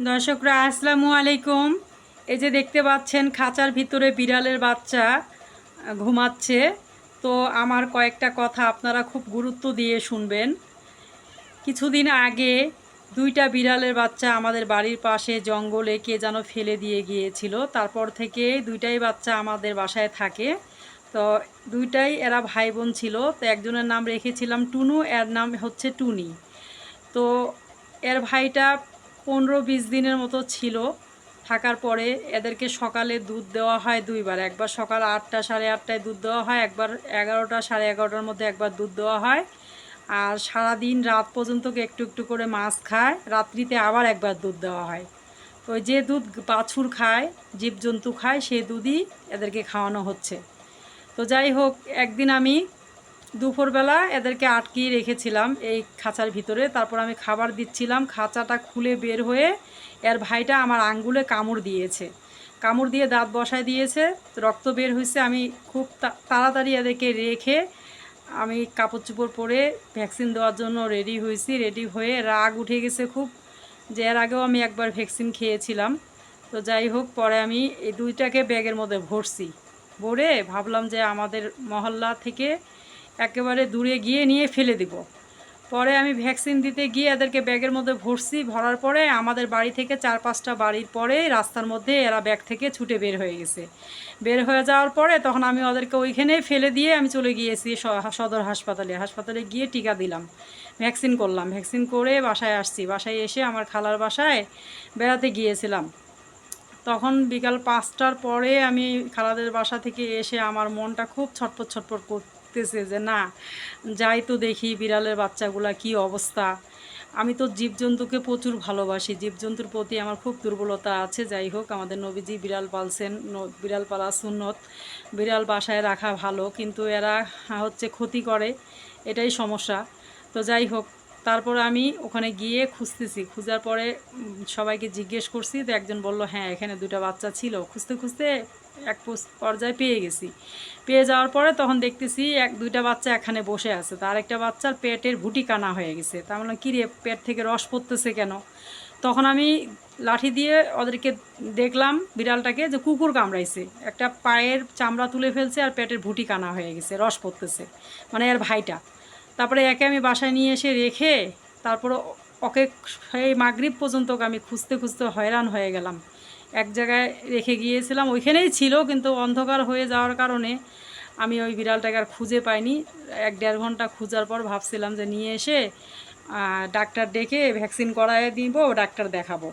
দর্শকরা আসসালামু আলাইকুম। এই যে দেখতে পাচ্ছেন খাঁচার ভিতরে বিড়ালের বাচ্চা ঘুমাচ্ছে। তো আমার কয়েকটা কথা আপনারা খুব গুরুত্ব দিয়ে শুনবেন। কিছুদিন আগে দুইটা বিড়ালের বাচ্চা আমাদের বাড়ির পাশে জঙ্গলে কে যেন ফেলে দিয়ে গিয়েছিল। তারপর থেকে দুইটাই বাচ্চা আমাদের বাসায় থাকে। তো দুইটাই এরা ভাই বোন ছিল। তো একজনের নাম রেখেছিলাম টুনু, এর নাম হচ্ছে টুনি। তো এর ভাইটা 15-20 দিনের মতো ছিল। থাকার পরে এদেরকে সকালে দুধ দেওয়া হয় দুইবার, একবার সকাল 8টা 8:30টায় দুধ দেওয়া হয়, একবার 11টা 11:30টার মধ্যে একবার দুধ দেওয়া হয়। আর সারাদিন রাত পর্যন্ত একটু একটু করে মাছ খায়, রাত্রিতে আবার একবার দুধ দেওয়া হয়। তো যে দুধ বাছুর খায়, জীবজন্তু খায়, সেই দুধই এদেরকে খাওয়ানো হচ্ছে। তো যাই হোক, একদিন আমি দুপুরবেলা এদেরকে আটকিয়ে রেখেছিলাম এই খাঁচার ভিতরে। তারপর আমি খাবার দিচ্ছিলাম, খাঁচাটা খুলে বের হয়ে এর ভাইটা আমার আঙ্গুলে কামড় দিয়েছে। কামড় দিয়ে দাঁত বসায় দিয়েছে, রক্ত বের হয়েছে। আমি খুব তাড়াতাড়ি এদেরকে রেখে আমি কাপড় চোপড় পরে ভ্যাকসিন দেওয়ার জন্য রেডি হয়েছি। রেডি হয়ে রাগ উঠে গেছে খুব, যে এর আগেও আমি একবার ভ্যাকসিন খেয়েছিলাম। তো যাই হোক, পরে আমি এই দুইটাকে ব্যাগের মধ্যে ভরছি। ভরে ভাবলাম যে আমাদের মহল্লা থেকে একেবারে দূরে গিয়ে নিয়ে ফেলে দিব। পরে আমি ভ্যাকসিন দিতে গিয়ে এদেরকে ব্যাগের মধ্যে ভরছি। ভরার পরে আমাদের বাড়ি থেকে 4-5টা বাড়ির পরে রাস্তার মধ্যে এরা ব্যাগ থেকে ছুটে বের হয়ে গেছে। বের হয়ে যাওয়ার পরে তখন আমি ওদেরকে ওইখানেই ফেলে দিয়ে আমি চলে গিয়েছি সদর হাসপাতালে গিয়ে টিকা দিলাম, ভ্যাকসিন করলাম। ভ্যাকসিন করে বাসায় আসছি। বাসায় এসে আমার খালার বাসায় বেড়াতে গিয়েছিলাম। তখন বিকাল 5টার পরে আমি খালাদের বাসা থেকে এসে আমার মনটা খুব ছটফট ছটফট করতেছে যে না, যাই তো দেখি বিড়ালের বাচ্চাগুলা কি অবস্থা। আমি তো জীবজন্তুকে প্রচুর ভালোবাসি, জীবজন্তুর প্রতি আমার খুব দুর্বলতা আছে। যাই হোক, আমাদের নবীজি বিড়াল পালছেন, বিড়াল পালা সুন্নত। বিড়াল বাসায় রাখা ভালো, কিন্তু এরা হচ্ছে ক্ষতি করে, এটাই সমস্যা। তো যাই হোক, তারপর আমি ওখানে গিয়ে খুঁজতেছি। খোঁজার পরে সবাইকে জিজ্ঞেস করছি। তো একজন বলল হ্যাঁ, এখানে দুটো বাচ্চা ছিল। খুঁজতে খুঁজতে এক পর্যায়ে পেয়ে গেছি। পেয়ে যাওয়ার পরে তখন দেখতেছি দুইটা বাচ্চা এখানে বসে আছে। তার একটা বাচ্চার পেটের ভুঁটি কানা হয়ে গেছে। তার মানে কী রে, পেট থেকে রস পড়তেছে কেন? তখন আমি লাঠি দিয়ে ওদেরকে দেখলাম বিড়ালটাকে যে কুকুর কামড়াইছে, একটা পায়ের চামড়া তুলে ফেলছে আর পেটের ভুঁটি কানা হয়ে গেছে, রস পড়তেছে, মানে এর ভাইটা। তারপরে একে আমি বাসায় নিয়ে এসে রেখে তারপরে ওকে সেই মাগরিব পর্যন্ত আমি খুঁজতে খুঁজতে হয়রান হয়ে গেলাম। এক জায়গায় রেখে গিয়েছিলাম, ওইখানেই ছিল, কিন্তু অন্ধকার হয়ে যাওয়ার কারণে আমি ওই বিড়ালটাকে আর খুঁজে পাইনি। 1-1.5 ঘন্টা খোঁজার পর ভাবছিলাম যে নিয়ে এসে ডাক্তার ডেকে ভ্যাকসিন করায় দিব, ডাক্তার দেখাবো।